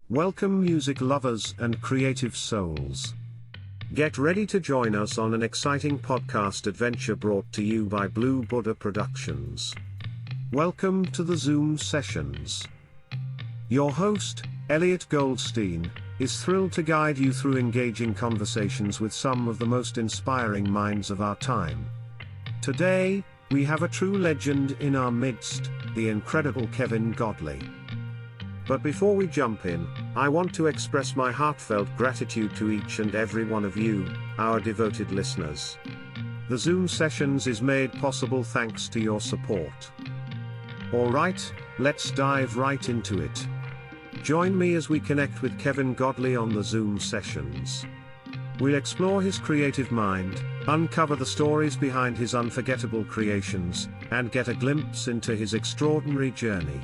Welcome, music lovers and creative souls. Get ready to join us on an exciting podcast adventure brought to you by Blue Buddha Productions. Welcome to the Zoom sessions. Your host, Eliot Goldstein, is thrilled to guide you through engaging conversations with some of the most inspiring minds of our time. Today, we have a true legend in our midst, the incredible Kevin Godley. But before we jump in, I want to express my heartfelt gratitude to each and every one of you, our devoted listeners. The Zoom sessions is made possible thanks to your support. Alright, let's dive right into it. Join me as we connect with Kevin Godley on the Zoom sessions. We'll explore his creative mind, uncover the stories behind his unforgettable creations, and get a glimpse into his extraordinary journey.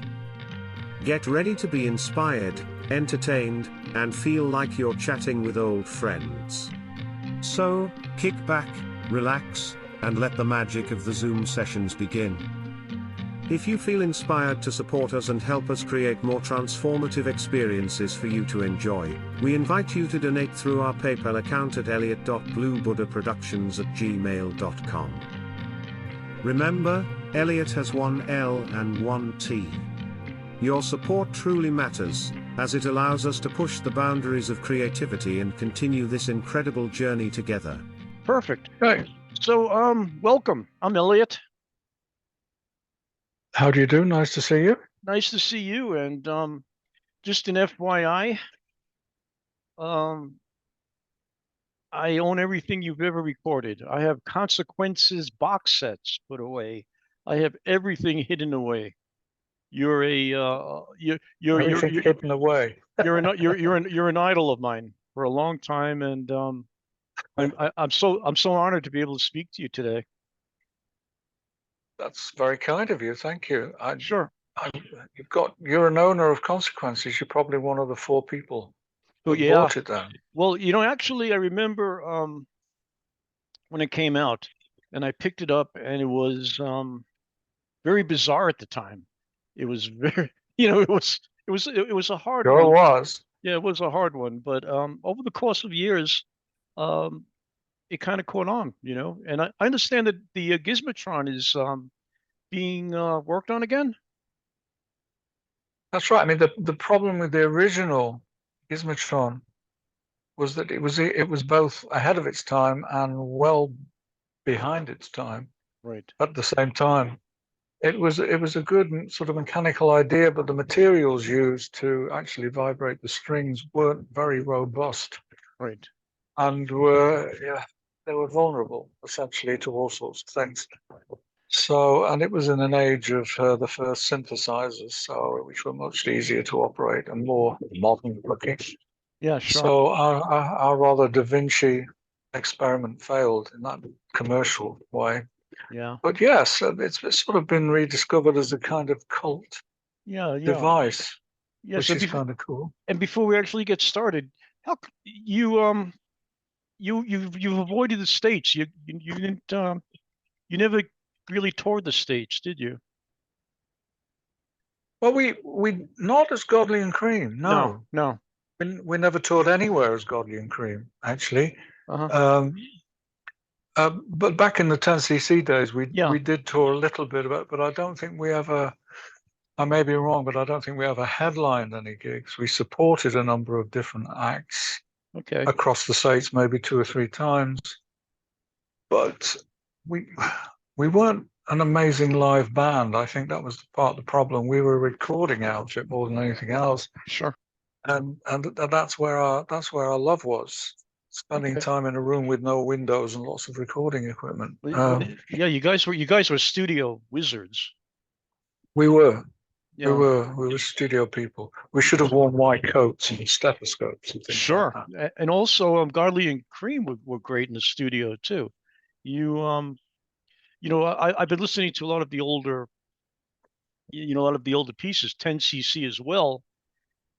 Get ready to be inspired, entertained, and feel like you're chatting with old friends. So, kick back, relax, and let the magic of the Zoom sessions begin. If you feel inspired to support us and help us create more transformative experiences for you to enjoy, we invite you to donate through our PayPal account at eliot.bluebuddhaproductions@gmail.com. Remember, Eliot has one L and one T. Your support truly matters, as it allows us to push the boundaries of creativity and continue this incredible journey together. Perfect. Okay. So, welcome. I'm Eliot. How do you do? Nice to see you. Nice to see you. And just an FYI, I own everything you've ever recorded. I have Consequences box sets put away. I have everything hidden away. You're hidden away. you're an idol of mine for a long time, and I'm so honored to be able to speak to you today. That's very kind of you. Thank you. Sure. You're an owner of Consequences. You're probably one of the 4 people who bought it then. Well, actually, I remember when it came out, and I picked it up, and it was very bizarre at the time. It was very, it was a hard one. Sure was. Yeah, it was a hard one, but over the course of years, it kind of caught on, and I understand that the Gizmotron is being worked on again. That's right. I mean, the problem with the original Gizmotron was that it was both ahead of its time and well behind its time. Right. At the same time. It was a good sort of mechanical idea, but the materials used to actually vibrate the strings weren't very robust. Right. And they were vulnerable essentially to all sorts of things. So, and it was in an age of the first synthesizers, which were much easier to operate and more modern looking. Yeah, sure. So our rather Da Vinci experiment failed in that commercial way. Yeah. But yes, it's sort of been rediscovered as a kind of cult device, which is kind of cool. And before we actually get started, how you've avoided the States. You didn't you never really toured the States, did you? Well, we not as Godley and Creme. No. We never toured anywhere as Godley and Creme, actually. But back in the 10cc days, we did tour a little bit of it, but I don't think we ever, I may be wrong, but I don't think we ever headlined any gigs. We supported a number of different acts across the States, maybe 2 or 3 times. But we weren't an amazing live band. I think that was part of the problem. We were a recording outfit more than anything else. Sure. And that's where our love was. Spending time in a room with no windows and lots of recording equipment. Yeah, you guys were studio wizards. We were. Yeah. We were studio people. We should have worn white coats and stethoscopes and things. Sure. Like that. And also Godley and Creme were great in the studio too. I've been listening to a lot of the older pieces, 10cc as well.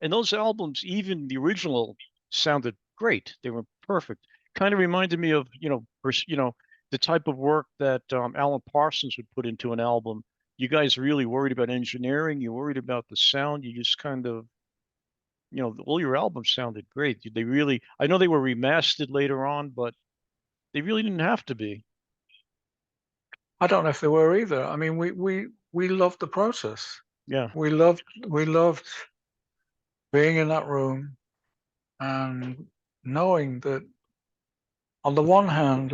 And those albums, even the original, sounded great. They were perfect. Kind of reminded me of, the type of work that Alan Parsons would put into an album. You guys are really worried about engineering. You're worried about the sound. You just kind of all your albums sounded great. They really, I know they were remastered later on, but they really didn't have to be. I don't know if they were either. I mean, we loved the process. Yeah. We loved being in that room and knowing that on the one hand,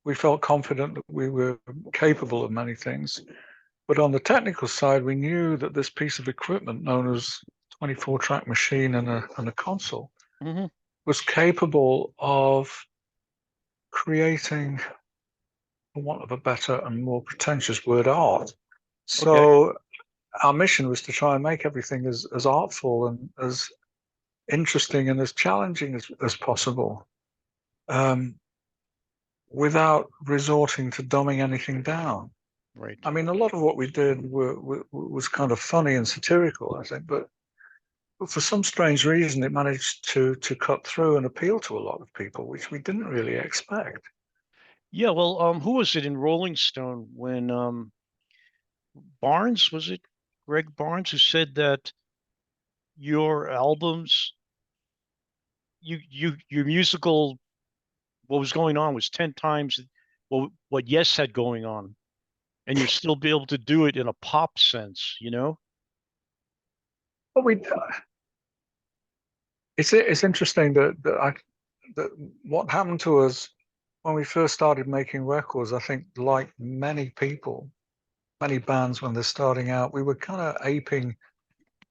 we felt confident that we were capable of many things, but on the technical side, we knew that this piece of equipment known as 24-track machine and a console Mm-hmm. was capable of creating, for want of a better and more pretentious word, art. Okay. So our mission was to try and make everything as artful and as interesting and as challenging as possible, without resorting to dumbing anything down. Right. I mean, a lot of what we did was kind of funny and satirical, I think, but for some strange reason, it managed to cut through and appeal to a lot of people, which we didn't really expect. Yeah, well, who was it in Rolling Stone when Barnes, was it Greg Barnes, who said that your albums, your musical, what was going on was 10 times what Yes had going on, and you're still be able to do it in a pop sense, But it's interesting that what happened to us when we first started making records. I think, like many people, many bands when they're starting out, we were kind of aping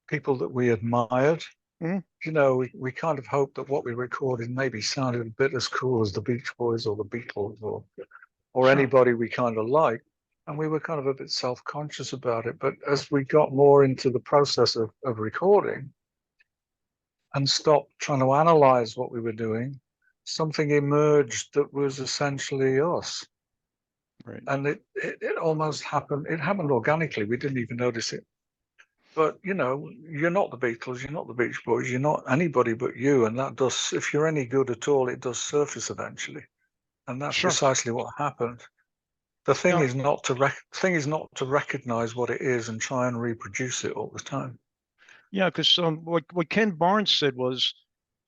people that we admired. Mhm. We kind of hoped that what we recorded maybe sounded a bit as cool as the Beach Boys or the Beatles or Sure. anybody we kind of liked. And we were kind of a bit self-conscious about it. But as we got more into the process of recording and stopped trying to analyze what we were doing, something emerged that was essentially us. Right. And it almost happened. It happened organically. We didn't even notice it. But you're not the Beatles, you're not the Beach Boys, you're not anybody but you, and that does, if you're any good at all, it does surface eventually, and that's Sure. precisely what happened. The thing Yeah. is not to recognize what it is and try and reproduce it all the time. Yeah, because what Ken Barnes said was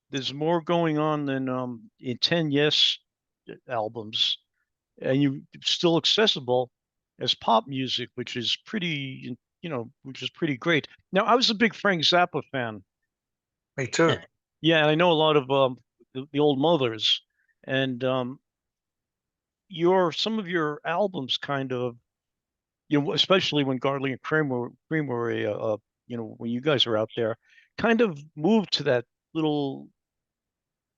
there's more going on than in 10 Yes albums, and you still accessible as pop music, which is which is pretty great. Now, I was a big Frank Zappa fan. Me too. Yeah, and I know a lot of the old mothers, and your some of your albums kind of, especially when Godley and Creme were when you guys were out there, kind of moved to that little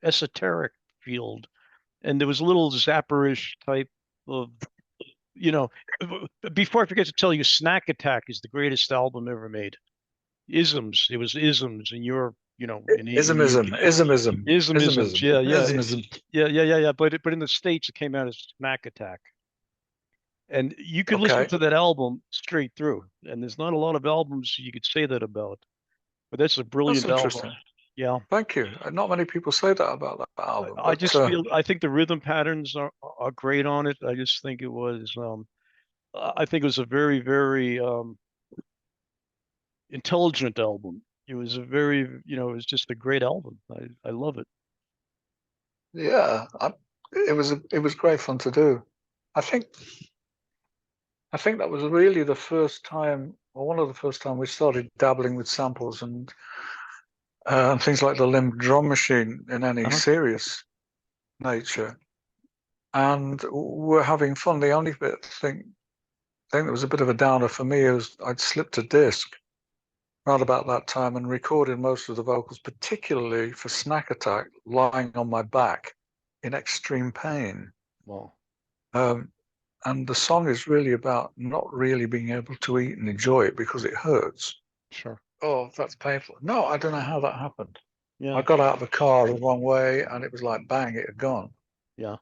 esoteric field, and there was a little Zapperish type of, you know. Before I forget to tell you, Snack Attack is the greatest album ever made. Isms, it was isms, and you're, in the Ismism, UK, ismism, isms, ismism, yeah, yeah, ismism. yeah. But in the States, it came out as Snack Attack. And you could listen Okay, to that album straight through, and there's not a lot of albums you could say that about. But that's a that's brilliant album. interesting. Yeah. Thank you. Not many people say that about that album, I but just feel I think the rhythm patterns are great on it. I just think it was I think it was a very, very intelligent album. It was it was just a great album. I love it. yeah, it was great fun to do. I think I think that was really the first time, or one of the first time we started dabbling with samples and things like the limb drum machine in any Uh-huh. serious nature. And we're having fun. The only thing that was a bit of a downer for me is I'd slipped a disc around about that time and recorded most of the vocals, particularly for Snack Attack, lying on my back in extreme pain. Well, Um, and the song is really about not really being able to eat and enjoy it because it hurts. sure. Oh, that's painful. No, I don't know how that happened. I Yeah. got out of the car the wrong way and it was like bang, it had gone. Yeah.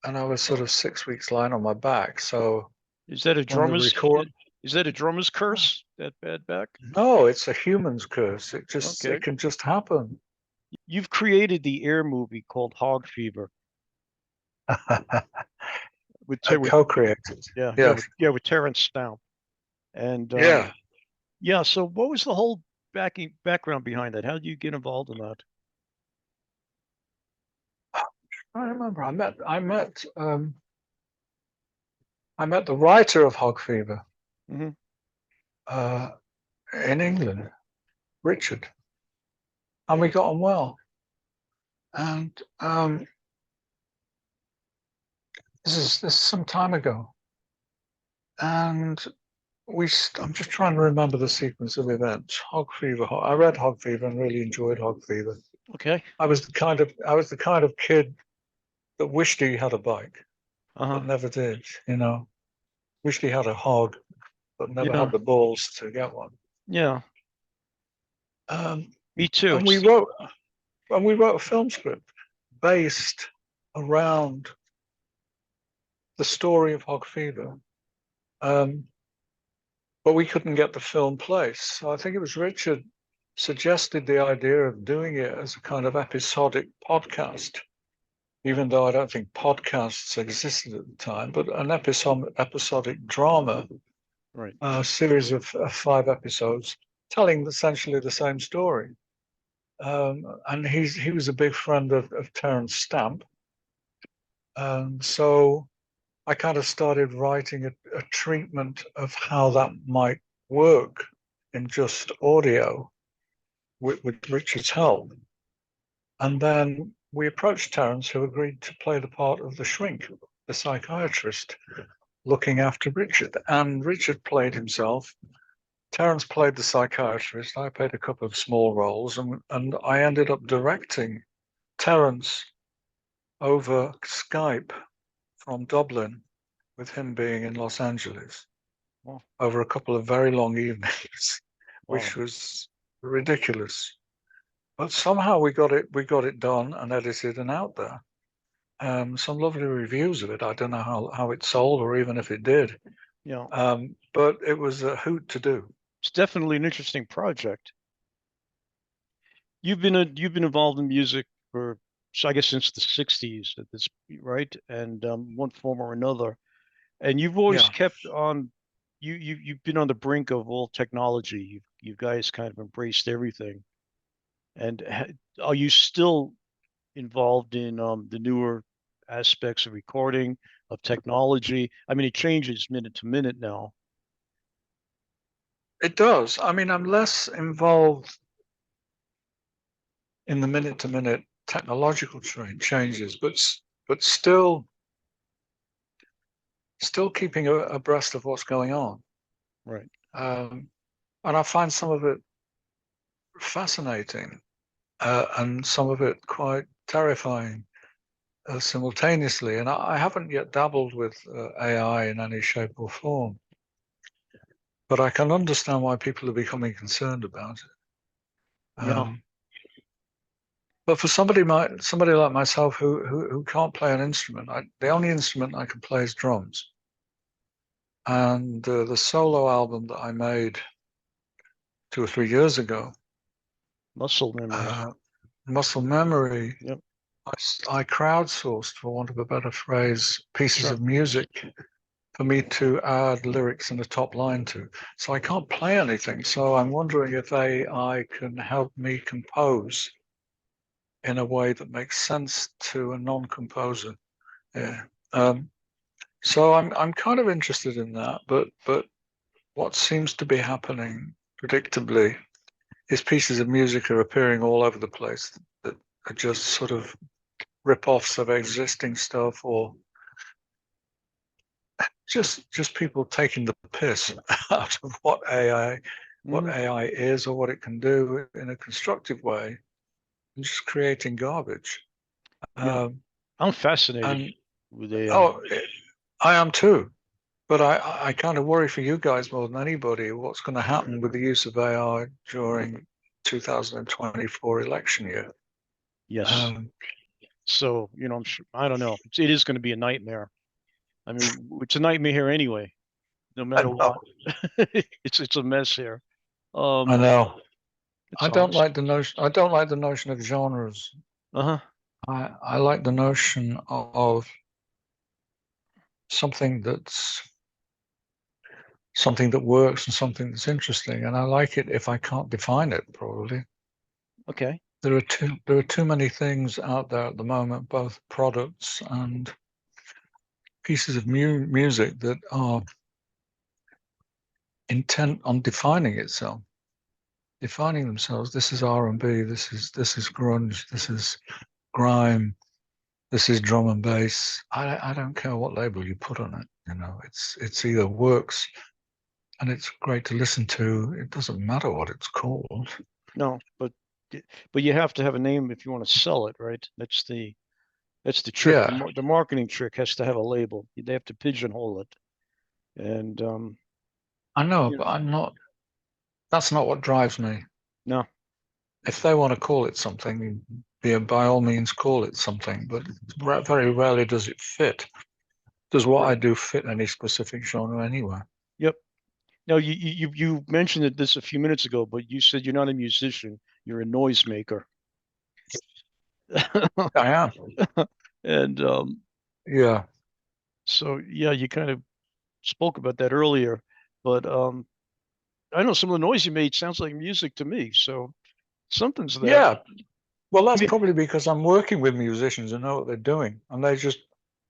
And I was sort of 6 weeks lying on my back. So Is that a when the drummer's record, is that a drummer's curse? That bad back? no, it's a human's curse. It Okay. can just happen. You've created the Air movie called Hog Fever with I co-created. Yes. Terrence Stamp. And Yeah. yeah, so what was the whole background behind that? How did you get involved in that? I remember I met the writer of Hog Fever Mm-hmm. In England, Richard, and we got on well. And this is some time ago, and I'm just trying to remember the sequence of events. Hog Fever. I read Hog Fever and really enjoyed Hog Fever. Okay. I was the kind of kid that wished he had a bike, but never did. You know, wished he had a hog, but never had the balls to get one. Yeah. Me too. And we wrote a film script based around the story of Hog Fever. But we couldn't get the film placed. So I think it was Richard suggested the idea of doing it as a kind of episodic podcast, even though I don't think podcasts existed at the time, but an episodic drama, right? A series of 5 episodes telling essentially the same story. And he was a big friend of Terence Stamp. And so I kind of started writing a treatment of how that might work in just audio with Richard's help. And then we approached Terence, who agreed to play the part of the shrink, the psychiatrist, looking after Richard. And Richard played himself. Terence played the psychiatrist. I played a couple of small roles, and I ended up directing Terence over Skype from Dublin, with him being in Los Angeles, over a couple of very long evenings, which was ridiculous. But somehow we got it done and edited and out there. Some lovely reviews of it. I don't know how it sold or even if it did. Yeah. But it was a hoot to do. It's definitely an interesting project. You've been involved in music for, I guess, since the '60s at this, right? And one form or another. And you've always kept on. You've been on the brink of all technology. You guys kind of embraced everything. And are you still involved in the newer aspects of recording, of technology? I mean, it changes minute to minute now. It does. I mean, I'm less involved in the minute-to-minute technological changes, but still keeping abreast of what's going on. Right. And I find some of it fascinating and some of it quite terrifying simultaneously. And I haven't yet dabbled with AI in any shape or form, but I can understand why people are becoming concerned about it. Yeah. But for somebody like myself who can't play an instrument, the only instrument I can play is drums. And the solo album that I made 2 or 3 years ago, Muscle memory. Muscle Memory, Yep. I crowdsourced, for want of a better phrase, pieces of music for me to add lyrics in the top line to. So I can't play anything. So I'm wondering if AI can help me compose in a way that makes sense to a non-composer. Yeah. So I'm kind of interested in that, but what seems to be happening predictably is pieces of music are appearing all over the place that are just sort of rip-offs of existing stuff, or just people taking the piss out of what AI is or what it can do in a constructive way, and just creating garbage. I'm fascinated with AI. Oh, I am too. But I kind of worry for you guys more than anybody what's going to happen with the use of AI during 2024 election year. Yes. So, I'm sure, I don't know. It is going to be a nightmare. I mean, it's a nightmare here anyway, no matter what. It's a mess here. I know. I don't awesome. like the notion. I don't like the notion of genres. I like the notion of something that's something that works and something that's interesting. And I like it if I can't define it, probably. Okay. There are too many things out there at the moment, both products and pieces of music that are intent on defining themselves. This is R&B, this is grunge, this is grime, this is drum and bass. I don't care what label you put on it. You know, it's either works and it's great to listen to. It doesn't matter what it's called. No, but you have to have a name if you want to sell it, right? That's the trick. Yeah, The marketing trick has to have a label. They have to pigeonhole it. And I know, you know, but I'm not. That's not what drives me. no, If they want to call it something, by all means call it something. But very rarely does it fit. Does what I right. do fit any specific genre anyway? Yep. Now you mentioned this a few minutes ago, but you said you're not a musician, you're a noisemaker. I am. And Yeah. so yeah, you kind of spoke about that earlier, but I know some of the noise you made sounds like music to me, so something's there. Yeah. Well, I that's mean, probably because I'm working with musicians who know what they're doing, and they just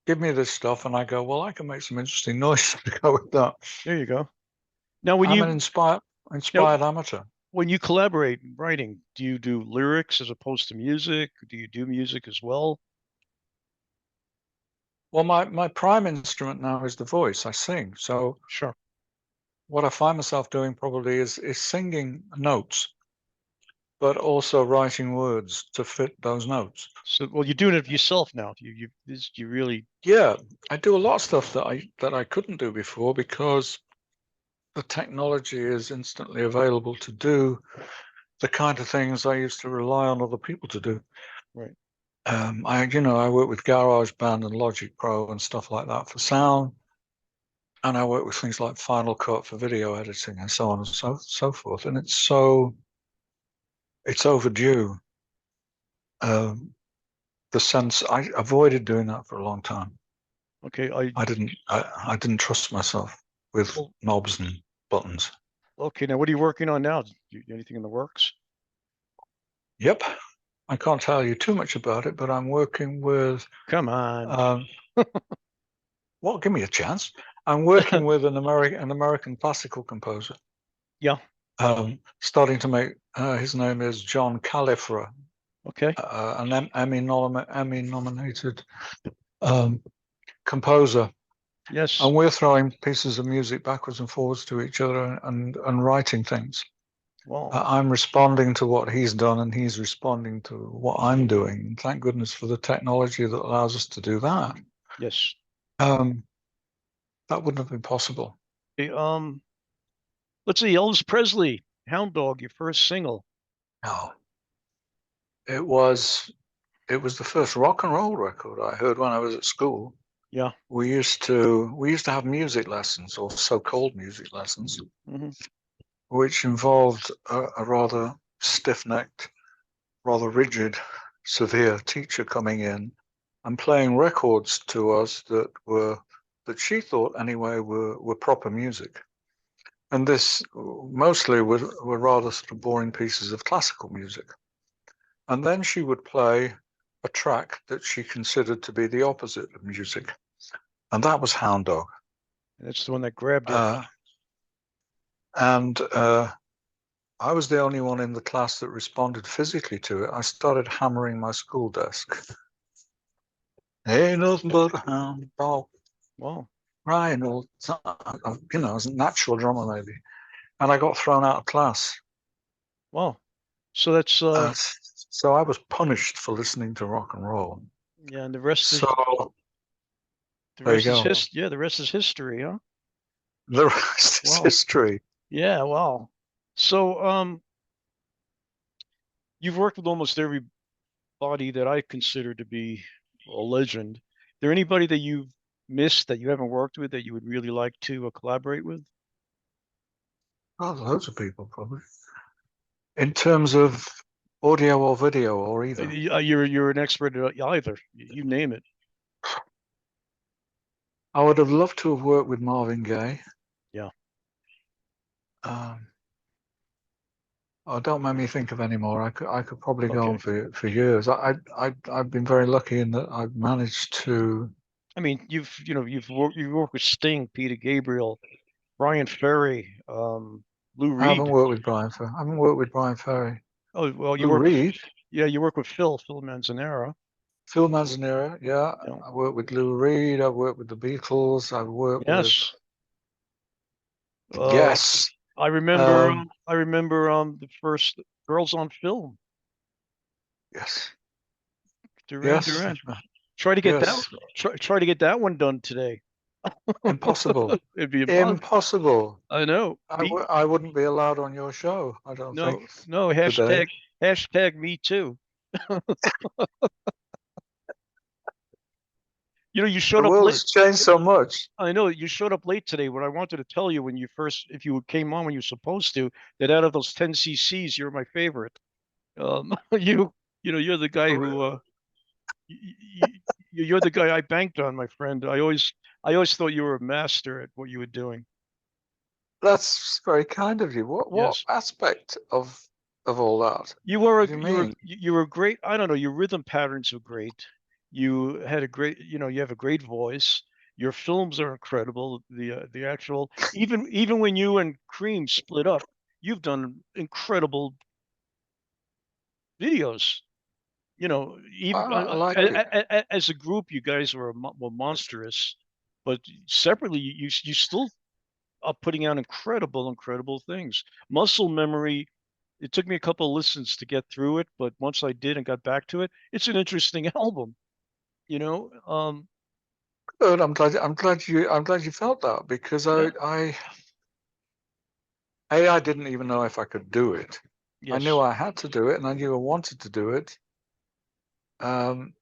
give me this stuff, and I go, "Well, I can make some interesting noise to go with that." there you go. Now I'm an inspired amateur. when you collaborate in writing, do you do lyrics as opposed to music? Do you do music as well? Well, my prime instrument now is the voice. I sing. So Sure. what I find myself doing probably is singing notes, but also writing words to fit those notes. So, well, you're doing it yourself now. You really, Yeah, I do a lot of stuff that I couldn't do before because the technology is instantly available to do the kind of things I used to rely on other people to do. right. I work with GarageBand and Logic Pro and stuff like that for sound, and I work with things like Final Cut for video editing and so on and so forth. And it's overdue. Um, the sense I avoided doing that for a long time. Okay. I didn't trust myself with Well, knobs and buttons. okay. Now, what are you working on now? Anything in the works? Yep, I can't tell you too much about it, but I'm working with. Come on. Um, well, give me a chance. I'm working with an American classical composer. Yeah. Starting to make. His name is John Califra, Okay. an Emmy nominated composer. Yes. And we're throwing pieces of music backwards and forwards to each other and writing things. Well, I'm responding to what he's done, and he's responding to what I'm doing. And thank goodness for the technology that allows us to do that. yes. Um, that wouldn't have been possible. Okay, let's see. Elvis Presley, Hound Dog, your first single. No, it was the first rock and roll record I heard when I was at school. Yeah. We used to have music lessons, or so-called music lessons, Hmm. which involved a rather stiff-necked, rather rigid, severe teacher coming in and playing records to us that she thought anyway were proper music. And this mostly were rather sort of boring pieces of classical music. And then she would play a track that she considered to be the opposite of music. And that was Hound Dog. That's the one that grabbed you. And I was the only one in the class that responded physically to it. I started hammering my school desk. Ain't nothing but a hound dog. Wow. Right, all as a natural drummer maybe. And I got thrown out of class. Wow. So that's So I was punished for listening to rock and roll. yeah, and So there you go. The rest is history, huh? The rest is Wow. history. Yeah, wow. So you've worked with almost everybody that I consider to be a legend. Is there anybody that you've missed that you haven't worked with that you would really like to collaborate with? Oh, loads of people probably. In terms of audio or video or either. You're an expert at either. You name it. I would have loved to have worked with Marvin Gaye. Yeah. Oh, don't make me think of any more. I could probably go on Okay. for years. I've been very lucky in that I've managed to. I mean, you've worked with Sting, Peter Gabriel, Brian Ferry, Lou I haven't Reed. worked with Brian Ferry. I haven't worked with Brian Ferry. Oh, well, Lou Reed, you work with Phil Manzanera. Phil Manzanera. Yeah, You know, I worked with Lou Reed. I've worked with the Beatles. I've worked with yes. Uh, Yes. I remember the first Girls on Film, Yes. Duran Yes. Duran. Try to get that Yes. try to get that one done today. Impossible. It'd be impossible. Impossible. I know. I wouldn't be allowed on your show, I don't think, No, today. hashtag me too. You The showed up world late. has changed so much. I know you showed up late today. What I wanted to tell you if you came on when you're supposed to, that out of those 10cc's, you're my favorite. You're the guy who, you're the guy I banked on, my friend. I always thought you were a master at what you were doing. That's very kind of you. What Yes. aspect of all that? You were What a, do you mean? you were great. I don't know. Your rhythm patterns are great. You had a great, you have a great voice. Your films are incredible. The actual, even when you and Cream split up, you've done incredible videos. Even I like it. as a group, you guys were monstrous, but separately, you still are putting out incredible things. Muscle Memory. It took me a couple of listens to get through it, but once I did and got back to it, it's an interesting album. You know, Good. I'm glad you felt that because yeah, I didn't even know if I could do it. I knew yes, I had to do it, and I knew I wanted to do it. And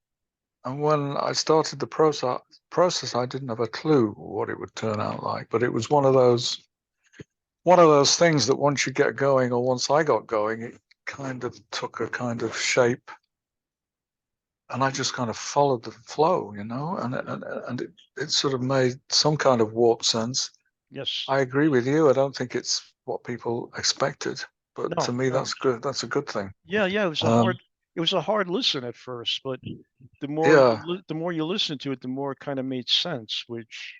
when I started the process, I didn't have a clue what it would turn out like. But it was one of those things that once you get going, or once I got going, it kind of took a kind of shape, and I just kind of followed the flow, and it sort of made some kind of warped sense. yes. I agree with you. I don't think it's what people expected, but to No, me, no. that's good. That's a good thing. Yeah. Um, It was a hard listen at first, but yeah. the more you listen to it, the more it kind of made sense, which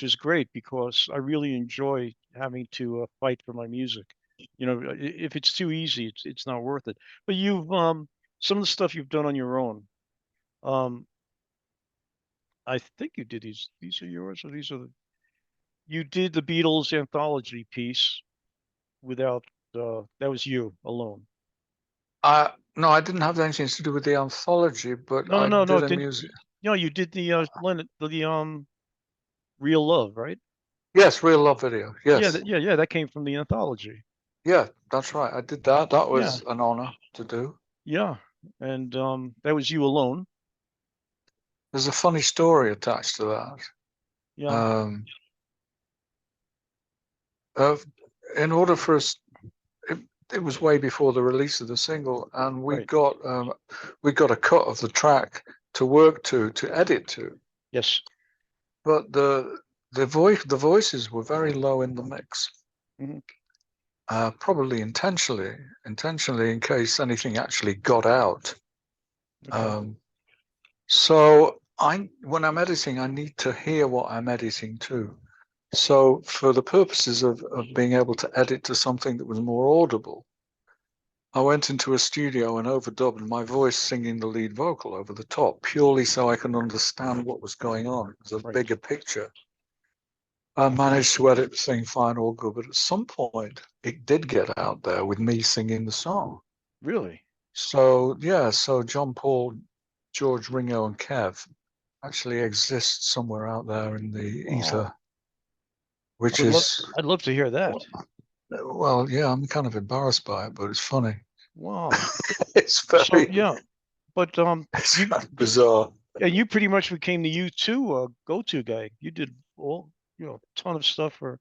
is great because I really enjoy having to fight for my music. If it's too easy, it's not worth it. But you've some of the stuff you've done on your own. Um, I think you did these. These are yours, or these are you did the Beatles anthology piece without that was you alone. No, I didn't have anything to do with the anthology, but No, no, I no, no. did a Didn't music. you did the Real Love, right? Yes, real love video. Yes. Yeah. That came from the anthology. Yeah, that's right. I did that. That Yeah, was an honor to do. yeah. And that was you alone. There's a funny story attached to that. Yeah, Um, uh, in order for us, it, it was way before the release of the single, and right. we got a cut of the track to work to edit to, Yes. but the voices were very low in the mix. Hmm. Probably intentionally in case anything actually got out. Okay. So when I'm editing, I need to hear what I'm editing to. So for the purposes of being able to edit to something that was more audible, I went into a studio and overdubbed my voice singing the lead vocal over the top, purely so I can understand what was going on. It was a Right. bigger picture. I managed to edit the thing fine, all good, but at some point it did get out there with me singing the song. Really? So yeah, so John Paul, George, Ringo, and Kev actually exists somewhere out there in the Wow. ether, which is, I'd love to hear that. well, yeah, I'm kind of embarrassed by it, but it's funny. Wow. It's So very, yeah, but it's you kind of bizarre. and you pretty much became the U2 go-to guy. You did ton of stuff for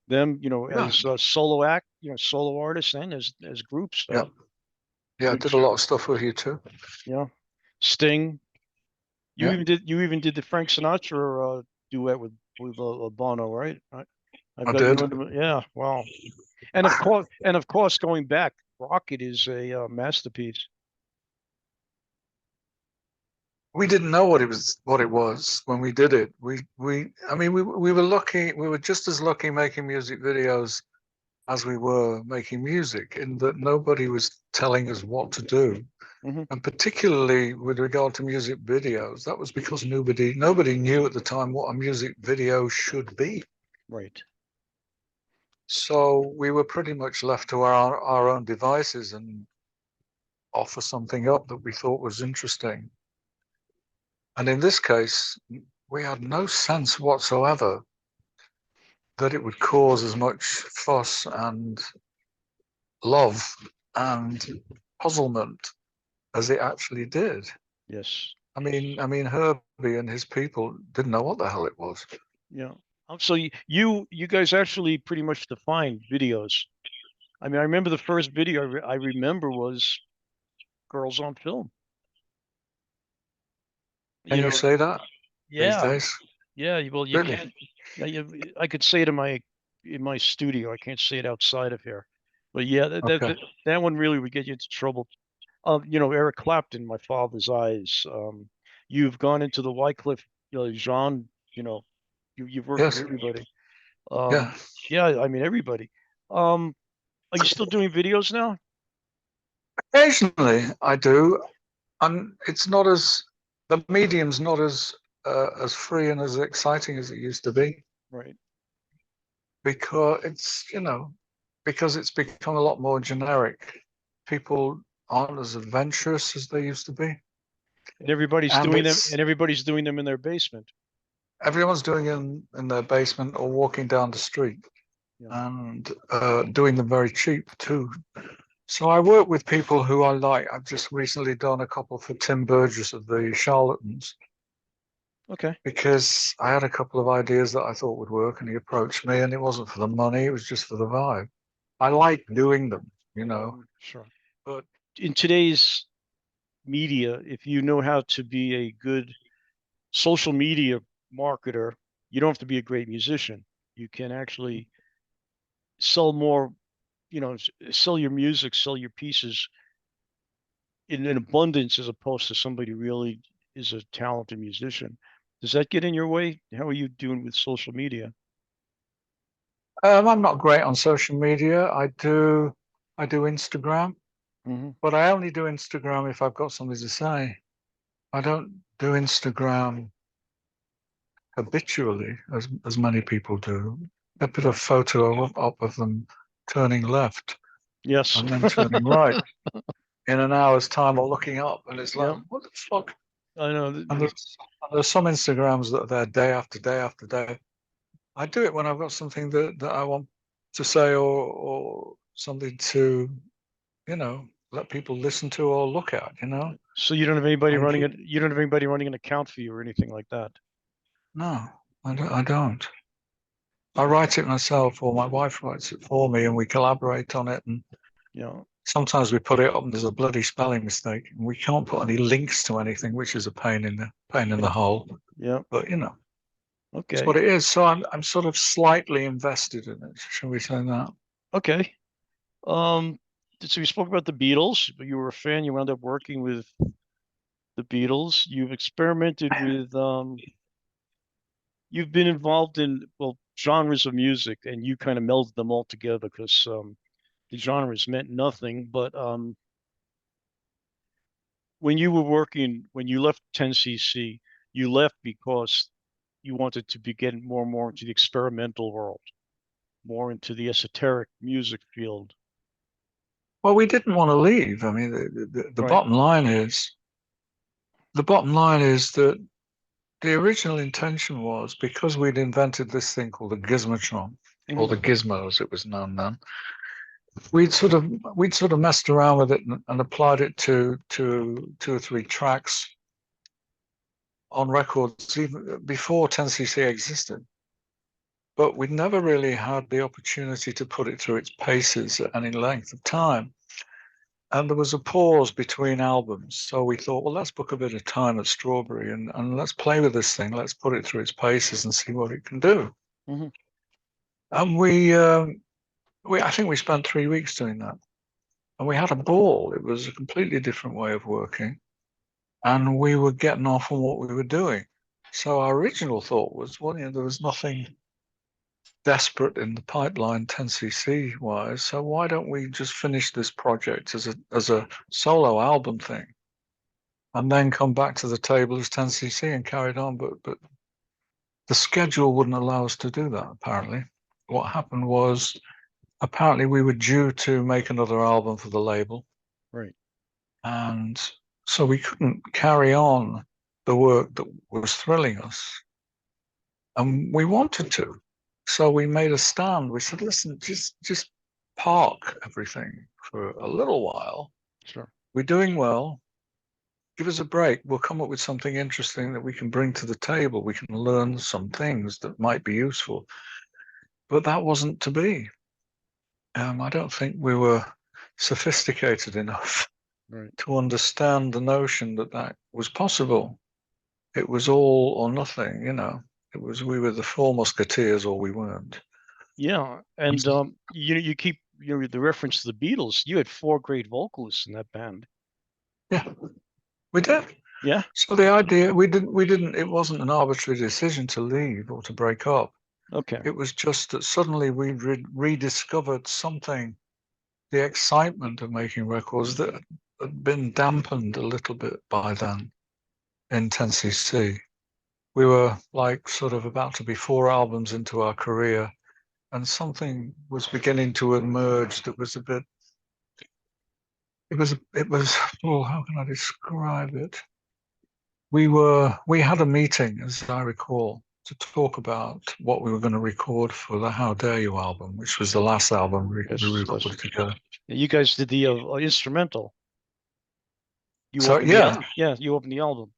them, Yeah, as a solo act, solo artist and as group yeah, stuff, yeah. I did a which lot of stuff with you too. you know, Sting. Yeah, You even did the Frank Sinatra duet with Bono, right? Right. I've I got you did. under, yeah, wow. And of course, going back, Rocket is a masterpiece. We didn't know what it was when we did it. I mean, we were lucky. We were just as lucky making music videos as we were making music, in that nobody was telling us what to do. Hmm. And particularly with regard to music videos, that was because nobody knew at the time what a music video should be. Right. So we were pretty much left to our own devices and offer something up that we thought was interesting. And in this case, we had no sense whatsoever that it would cause as much fuss and love and puzzlement as it actually did. Yes. I mean, Herbie and his people didn't know what the hell it was. Yeah. So you guys actually pretty much defined videos. I mean, I remember the first video I remember was Girls on Film. Can You you know, say that these yeah, days? yeah. Well, you Really? can't. Yeah, I could say it in my studio. I can't say it outside of here. But yeah, Okay. that one really would get you into trouble. Eric Clapton, My Father's Eyes. You've gone into the Wycliffe, genre. You know, you've worked with Yes. everybody. Yeah. Yeah, I mean everybody. Um, are you still doing videos now? Occasionally I do. And it's not as the medium's not as free and as exciting as it used to be, Right. because because it's become a lot more generic. People aren't as adventurous as they used to be, And everybody's and doing them, it's and everybody's doing them in their basement. everyone's doing it in their basement or walking down the street, Yeah. and doing them very cheap too. So I work with people who I like. I've just recently done a couple for Tim Burgess of the Charlatans, Okay. because I had a couple of ideas that I thought would work, and he approached me, and it wasn't for the money, it was just for the vibe. I like doing them, you know, Sure. but In today's media, if you know how to be a good social media marketer, you don't have to be a great musician. You can actually sell more, sell your music, sell your pieces in abundance as opposed to somebody who really is a talented musician. Does that get in your way? How are you doing with social media? I'm not great on social media. I do Instagram, Hmm. but I only do Instagram if I've got something to say. I don't do Instagram habitually as many people do. They put a Okay. photo up of them turning left Yes. and then turning right in an hour's time, or looking up, and it's like, Yeah, what the fuck? I know. And there's some Instagrams that are there day after day after day. I do it when I've got something that I want to say, or something to, let people listen to or look at, So you don't have anybody And running it. You don't have anybody running an account for you or anything like that. no, I don't. I write it myself, or my wife writes it for me, and we collaborate on it. And Yeah. sometimes we put it up and there's a bloody spelling mistake, and we can't put any links to anything, which is a pain in the hole. Yeah. But it's Okay. what it is. So I'm sort of slightly invested in it. Shall we say that? Okay. Um, so you spoke about the Beatles, but you were a fan. You wound up working with the Beatles. You've experimented with you've been involved in, well, genres of music, and you kind of melded them all together because the genres meant nothing. But when you left 10cc, you left because you wanted to be getting more and more into the experimental world, more into the esoteric music field. Well, we didn't want to leave. I mean, the Right. bottom line is that the original intention was, because we'd invented this thing called the gizmotron, or Hmm. the gizmo as it was known then. We'd sort of messed around with it and applied it to two or three tracks on records even before 10cc existed. But we'd never really had the opportunity to put it through its paces at any length of time. And there was a pause between albums. So we thought, well, let's book a bit of time at Strawberry, and let's play with this thing. Let's put it through its paces and see what it can do. Hmm. And I think we spent 3 weeks doing that. And we had a ball. It was a completely different way of working. And we were getting off on what we were doing. So our original thought was, well, there was nothing desperate in the pipeline 10cc wise. So why don't we just finish this project as a solo album thing and then come back to the table as 10cc and carry it on? But the schedule wouldn't allow us to do that, apparently. What happened was, apparently we were due to make another album for the label. Right. And so we couldn't carry on the work that was thrilling us. And we wanted to. So we made a stand. We said, listen, just park everything for a little while. Sure. We're doing well. Give us a break. We'll come up with something interesting that we can bring to the table. We can learn some things that might be useful. But that wasn't to be. I don't think we were sophisticated enough to understand the notion that that was possible. It was all or nothing, It was we were the four musketeers or we weren't. Yeah, and you keep the reference to the Beatles. You had 4 great vocalists in that band. Yeah, we did. Yeah. So the idea we didn't. It wasn't an arbitrary decision to leave or to break up. Okay. It was just that suddenly we rediscovered something, the excitement of making records that had been dampened a little bit by then in 10cc. We were like sort of about to be 4 albums into our career, and something was beginning to emerge that was a bit. It was. Oh, how can I describe it? We had a meeting, as I recall, to talk about what we were going to record for the How Dare You album, which was the last album we recorded together. You guys did the instrumental. You opened the album.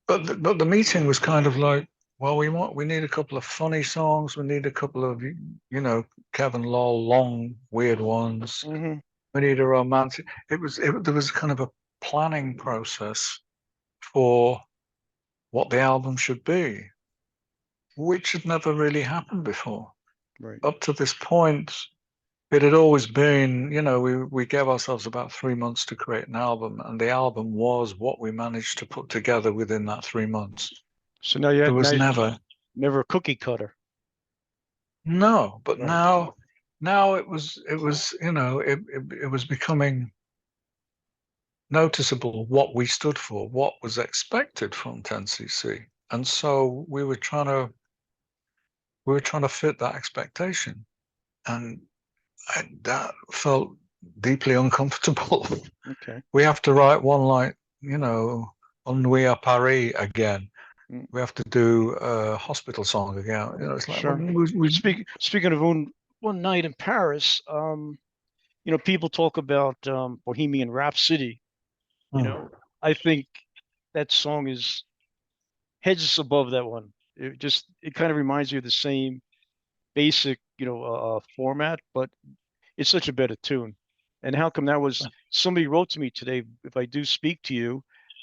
But the meeting was kind of like, well, we need a couple of funny songs. We need a couple of Kevin Lowell long weird ones. Mm-hmm. We need a romantic. There was kind of a planning process for what the album should be, which had never really happened before. Right. Up to this point, it had always been, we gave ourselves about 3 months to create an album, and the album was what we managed to put together within that 3 months. So now there was never a cookie cutter. No, but right. now it was it was becoming noticeable what we stood for, what was expected from 10cc, and so we were trying to fit that expectation, and that felt deeply uncomfortable. Okay. We have to write one like, Ennui à Paris again. We have to do a hospital song again. It's like, sure. Speaking of one night in Paris, people talk about Bohemian Rhapsody. I think that song is heads above that one. It kind of reminds you of the same basic, format, but it's such a better tune. And how come that was? Somebody wrote to me today. If I do speak to you,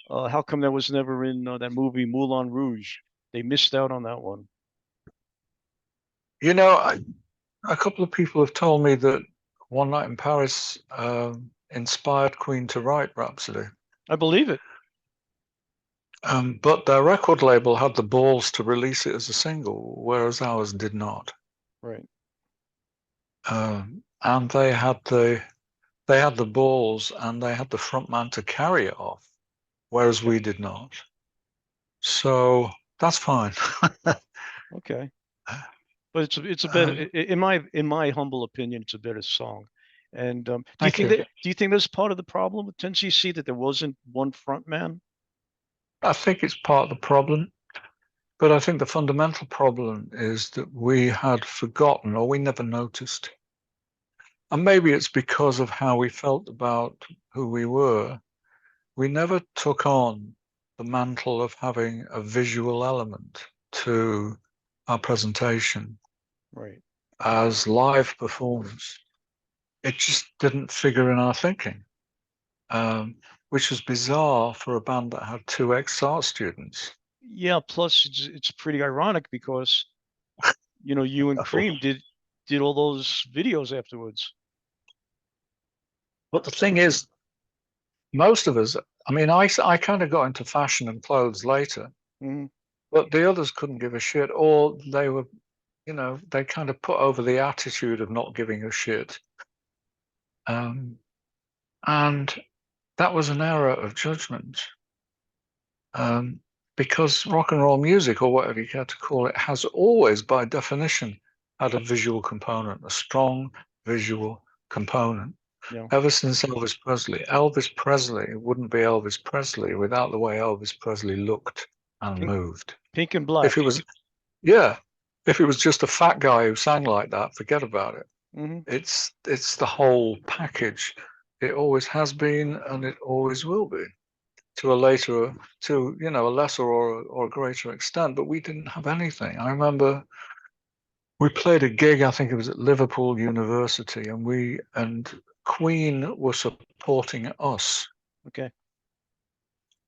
how come that was never in that movie Moulin Rouge? They missed out on that one. A couple of people have told me that One Night in Paris inspired Queen to write Rhapsody. I believe it. But their record label had the balls to release it as a single, whereas ours did not. Right. And they had the balls and they had the front man to carry it off, whereas we did not. So that's fine. Okay. But it's a better, in my humble opinion, it's a better song. And do you think that's part of the problem with 10cc, that there wasn't one front man? I think it's part of the problem, but I think the fundamental problem is that we had forgotten, or we never noticed. And maybe it's because of how we felt about who we were. We never took on the mantle of having a visual element to our presentation, right, as live performance. It just didn't figure in our thinking, which was bizarre for a band that had 2 ex-art students. Yeah, plus it's pretty ironic because, you and Creme did all those videos afterwards. But the thing is, most of us, I mean, I kind of got into fashion and clothes later, but the others couldn't give a shit, or they were, you know, they kind of put over the attitude of not giving a shit. And that was an error of judgment. Because rock and roll music, or whatever you care to call it, has always, by definition, had a visual component, a strong visual component. Yeah. Ever since Elvis Presley wouldn't be Elvis Presley without the way Elvis Presley looked and moved. Pink and black. If it was just a fat guy who sang like that, forget about it. It's the whole package. It always has been, and it always will be, to a lesser or a greater extent. But we didn't have anything. I remember we played a gig. I think it was at Liverpool University, and Queen were supporting us. Okay.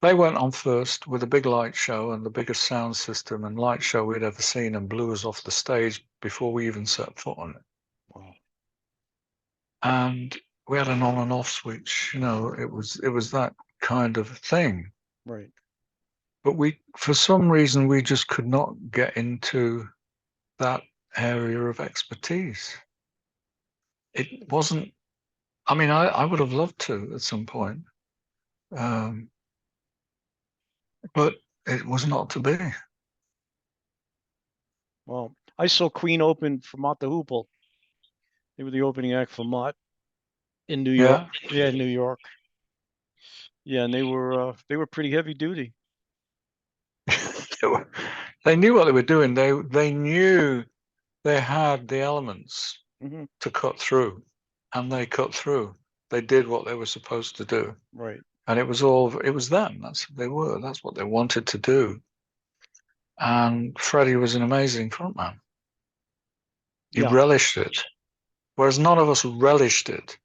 They went on first with a big light show and the biggest sound system and light show we'd ever seen, and blew us off the stage before we even set foot on it. Wow. And we had an on and off switch. You know, it was that kind of thing. Right. But for some reason, we just could not get into that area of expertise. It wasn't. I mean, I would have loved to at some point, but it was not to be. Well, I saw Queen open for Mott the Hoople. They were the opening act for Mott in New York. Yeah, in New York. Yeah, and they were pretty heavy duty. They knew what they were doing. They knew they had the elements to cut through, and they cut through. They did what they were supposed to do. Right. And it was them. That's what they were. That's what they wanted to do. And Freddie was an amazing frontman. He relished it, whereas none of us relished it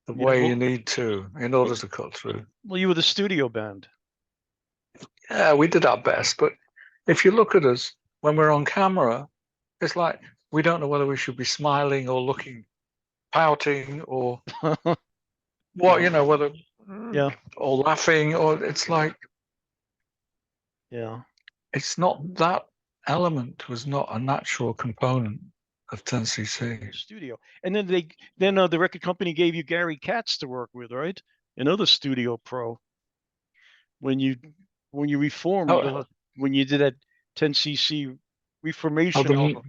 the way you need to in order to cut through. Well, you were the studio band. Yeah, we did our best. But if you look at us when we're on camera, it's like we don't know whether we should be smiling or looking, pouting, or what, you know, whether or laughing, or it's like, it's not, that element was not a natural component of 10cc. Studio. And then the record company gave you Gary Katz to work with, right? Another studio pro. When you reformed, when you did that 10cc reformation album.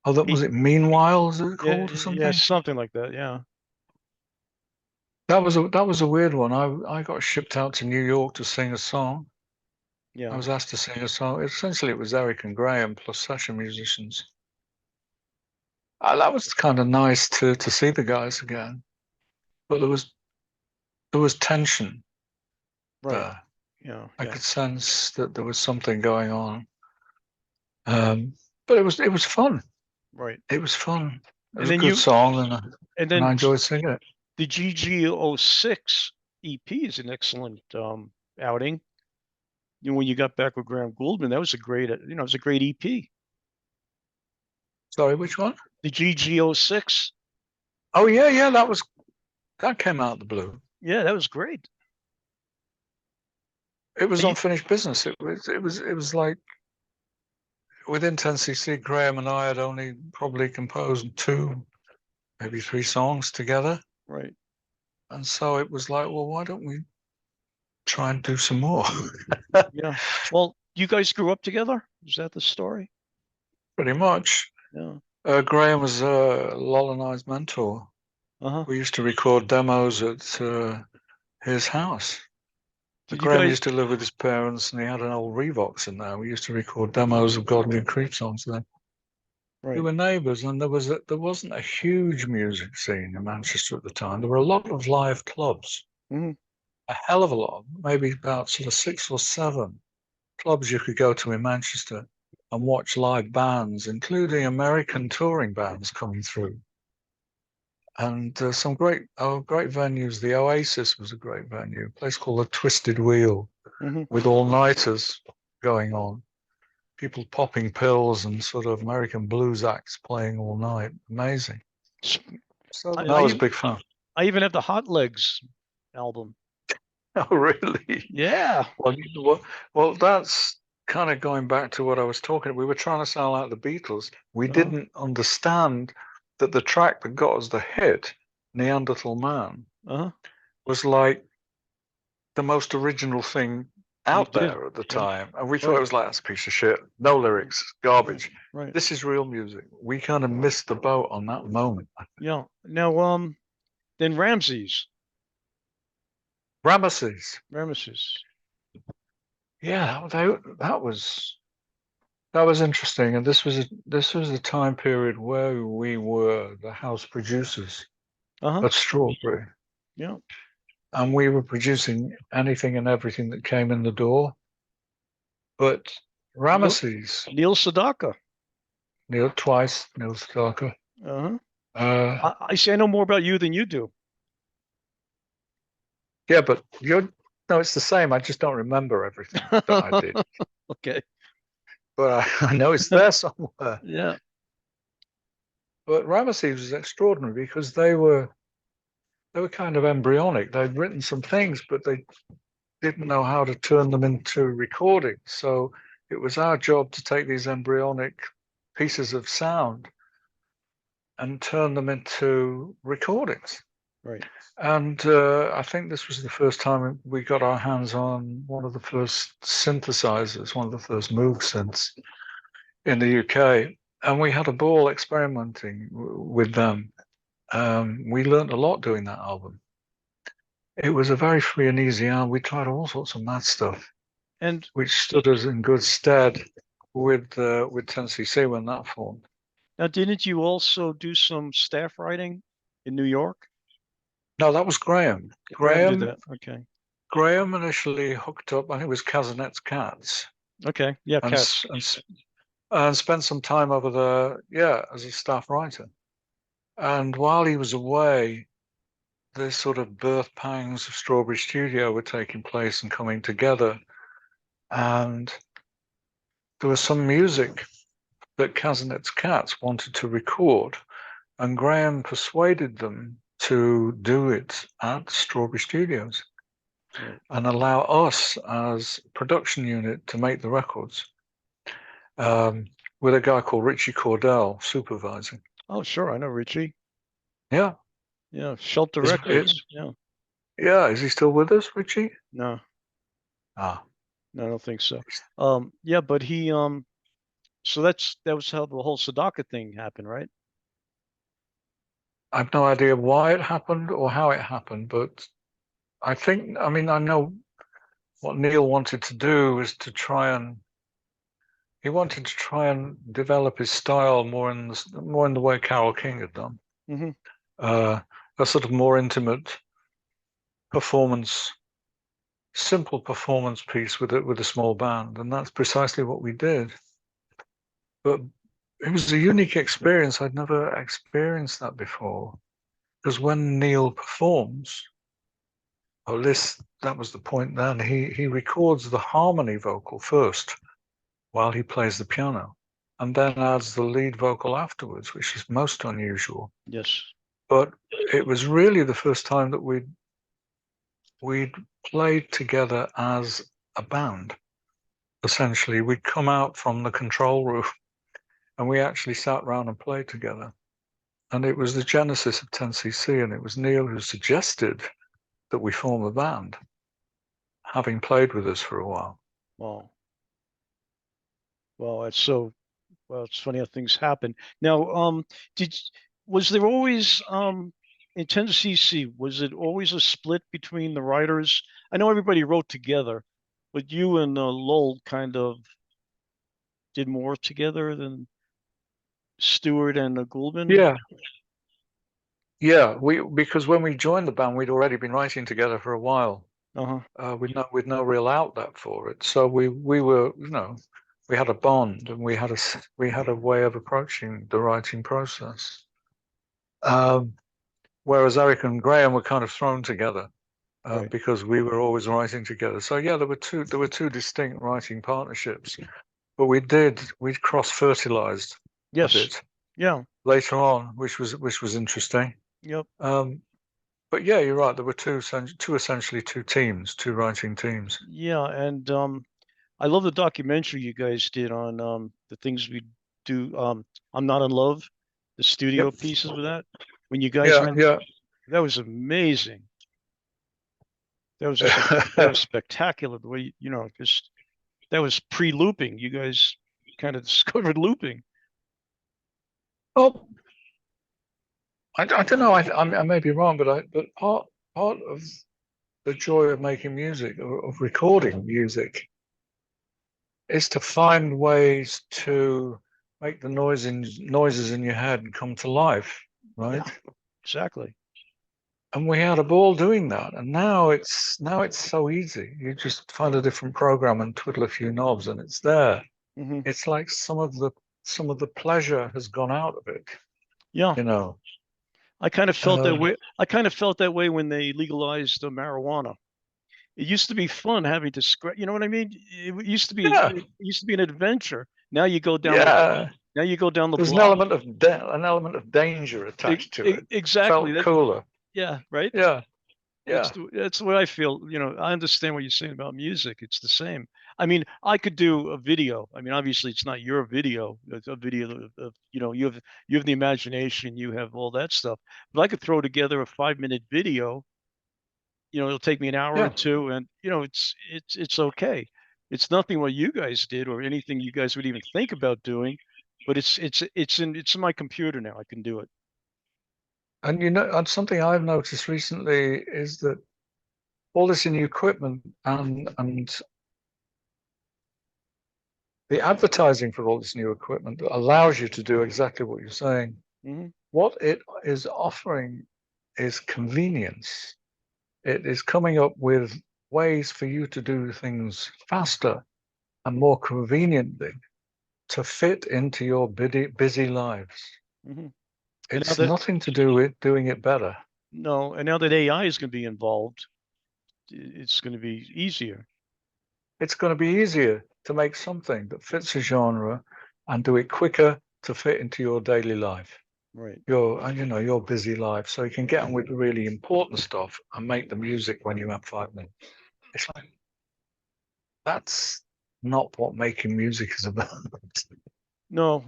Was it Meanwhile, is it called, or something? Yeah, something like that, yeah. That was a weird one. I got shipped out to New York to sing a song. Yeah. I was asked to sing a song. Essentially, it was Eric and Graham plus session musicians. That was kind of nice to see the guys again, but there was tension there. Yeah, I could sense that there was something going on. But it was fun. Right. It was fun. It was a good song, and I enjoyed singing it. The GG06 EP is an excellent outing. You know, when you got back with Graham Gouldman, that was a great, it was a great EP. Sorry, which one? The GG06. Oh yeah, that came out of the blue. Yeah, that was great. It was unfinished business. It was like, within 10cc, Graham and I had only probably composed 2, maybe 3 songs together. Right. And so it was like, well, why don't we try and do some more? Yeah. Well, you guys grew up together? Is that the story? Pretty much. Yeah. Graham was Lol and I's mentor. We used to record demos at his house. Graham used to live with his parents, and he had an old Revox in there. We used to record demos of Godley and Creme songs then. Right. We were neighbours, and there wasn't a huge music scene in Manchester at the time. There were a lot of live clubs, a hell of a lot, maybe about sort of 6 or 7 clubs you could go to in Manchester and watch live bands, including American touring bands coming through. And some great venues. The Oasis was a great venue, a place called the Twisted Wheel, with all-nighters going on. people popping pills and sort of American blues acts playing all night. Amazing. So that was a big fan. I even have the Hot Legs album. Oh, really? Yeah. Well, that's kind of going back to what I was talking. We were trying to sound like the Beatles. We didn't understand that the track that got us the hit, Neanderthal Man, was like the most original thing out there at the time. And we thought it was like, that's a piece of shit. No lyrics, garbage. Right. This is real music. We kind of missed the boat on that moment. Yeah. Now, then Ramses. Yeah, that was interesting. And this was a time period where we were the house producers of Strawberry. Yeah. And we were producing anything and everything that came in the door. But Ramesses. Neil Sedaka. Neil Sedaka. I say I know more about you than you do. Yeah, but no, it's the same. I just don't remember everything that I did. Okay. But I know it's there somewhere. Yeah. But Ramesses was extraordinary because they were kind of embryonic. They'd written some things, but they didn't know how to turn them into recordings. So it was our job to take these embryonic pieces of sound and turn them into recordings. Right. And I think this was the first time we got our hands on one of the first synthesizers, one of the first Moog synths in the UK. And we had a ball experimenting with them. We learned a lot doing that album. It was a very free and easy album. We tried all sorts of mad stuff, and which stood us in good stead with 10cc when that formed. Now, didn't you also do some staff writing in New York? No, that was Graham. Graham did that. Okay. Graham initially hooked up, I think it was Casanet's Cats. Okay, yeah, Cats. And spent some time over there, as a staff writer. And while he was away, the sort of birth pangs of Strawberry Studio were taking place and coming together. And there was some music that Casanet's Cats wanted to record, and Graham persuaded them to do it at Strawberry Studios and allow us as production unit to make the records, with a guy called Richie Cordell supervising. Oh, sure, I know Richie. Yeah. Yeah, Shelter Records. Yeah, is he still with us, Richie? No. No, I don't think so. Yeah, but he so that was how the whole Sedaka thing happened, right? I have no idea why it happened or how it happened, but I know what Neil wanted to do was to try and develop his style more in the way Carole King had done. A sort of more intimate performance, simple performance piece with a small band, and that's precisely what we did. But it was a unique experience. I'd never experienced that before, because when Neil performs, that was the point then, he records the harmony vocal first while he plays the piano, and then adds the lead vocal afterwards, which is most unusual. Yes. But it was really the first time that we'd played together as a band. Essentially, we'd come out from the control room and we actually sat around and played together. And it was the genesis of 10cc, and it was Neil who suggested that we form a band, having played with us for a while. Wow. Well, it's funny how things happen. Now, was there always in 10cc, was it always a split between the writers? I know everybody wrote together, but you and Lowell kind of did more together than Stewart and Goulden? Yeah, because when we joined the band, we'd already been writing together for a while. With no real outlet for it, so we were, we had a bond, and we had a way of approaching the writing process. Whereas Eric and Graham were kind of thrown together because we were always writing together. So yeah, there were two distinct writing partnerships. but we'd cross-fertilized a Yes. bit Yeah. later on, which was interesting. Yep. But yeah, you're right. There were essentially two teams, two writing teams. Yeah, and I love the documentary you guys did on the things we do. I'm Not in Love, the studio Yep. pieces with that. When you guys went, that was amazing. That was just that was spectacular. The way just that was pre-looping. You guys kind of discovered looping. Oh, I don't know. I may be wrong, but part of the joy of making music, of recording music, is to find ways to make the noises in your head come to life, right? Yeah, exactly. And we had a ball doing that. And now it's so easy. You just find a different program and twiddle a few knobs, and it's there. Mm-hmm. It's like some of the pleasure has gone out of it. Yeah. I kind of felt that way. I kind of felt that way when they legalized the marijuana. It used to be fun having to scratch. You know what I mean? It used to be it used to be an adventure. Now you go down. Now you go down the There's block. an element of danger attached to it. Exactly. Felt cooler. Yeah. Right. Yeah. Yeah. That's what I feel. I understand what you're saying about music. It's the same. I mean, I could do a video. I mean, obviously, it's not your video. It's a video of you have the imagination, you have all that stuff. But I could throw together a 5-minute video. It'll take me an hour or two, and it's okay. It's nothing what you guys did or anything you guys would even think about doing, but it's in my computer now. I can do it. And something I've noticed recently is that all this new equipment and the advertising for all this new equipment allows you to do exactly what you're saying. Mm-hmm. What it is offering is convenience. It is coming up with ways for you to do things faster and more conveniently to fit into your busy lives. Mm-hmm. It's nothing to do with doing it better. No, and now that AI is going to be involved, it's going to be easier. It's going to be easier to make something that fits a genre and do it quicker to fit into your daily life. Right. Your busy life. So you can get on with the really important stuff and make the music when you have 5 minutes. It's like, that's not what making music is about. No.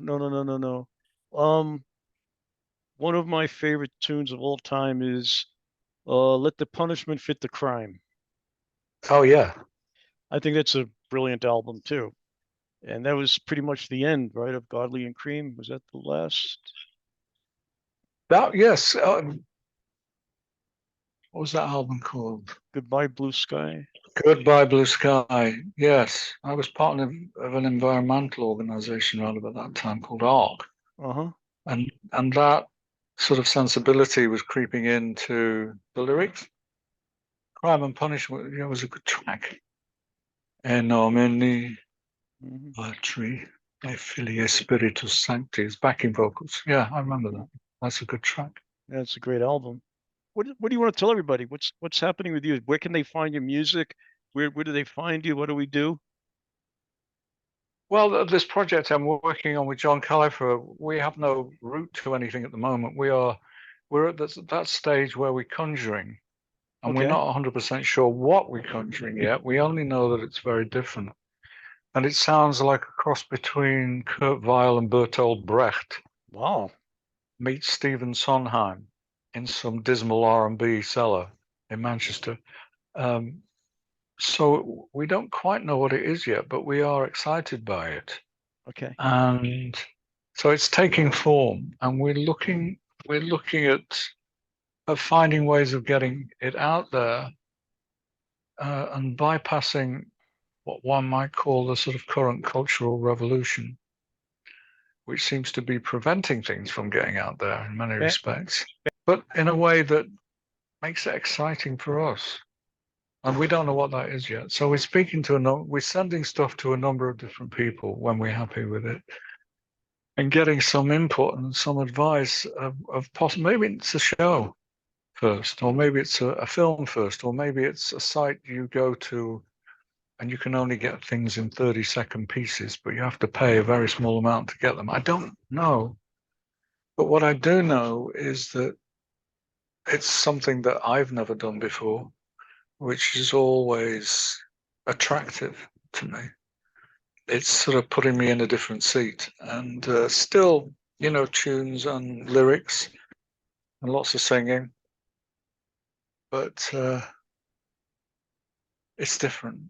One of my favorite tunes of all time is Let the Punishment Fit the Crime. Oh, yeah. I think that's a brilliant album too. And that was pretty much the end, right, of Godley and Creme. Was that the last? Yes. What was that album called? Goodbye Blue Sky. Goodbye Blue Sky. Yes. I was part of an environmental organization around about that time called ARC. Uh-huh. And that sort of sensibility was creeping into the lyrics. Crime and Punishment, was a good track. Enomini Patri Filia Spiritus Sancti, backing vocals. Yeah, I remember that. That's a good track. That's a great album. What do you want to tell everybody? What's happening with you? Where can they find your music? Where do they find you? What do we do? Well, this project I'm working on with John Califer, we have no route to anything at the moment. We're at that stage where we're conjuring, and we're not 100% sure what we're conjuring yet. We only know that it's very different. And it sounds like a cross between Kurt Weill and Bertolt Brecht. Wow. Meet Stephen Sondheim in some dismal R&B cellar in Manchester. So we don't quite know what it is yet, but we are excited by it. Okay. And so it's taking form, and we're looking at finding ways of getting it out there and bypassing what one might call the sort of current cultural revolution, which seems to be preventing things from getting out there in many respects, but in a way that makes it exciting for us. And we don't know what that is yet. So we're sending stuff to a number of different people when we're happy with it, and getting some input and some advice of possibly, maybe it's a show first, or maybe it's a film first, or maybe it's a site you go to and you can only get things in 30-second pieces, but you have to pay a very small amount to get them. I don't know. But what I do know is that it's something that I've never done before, which is always attractive to me. It's sort of putting me in a different seat, and still, tunes and lyrics and lots of singing, but it's different.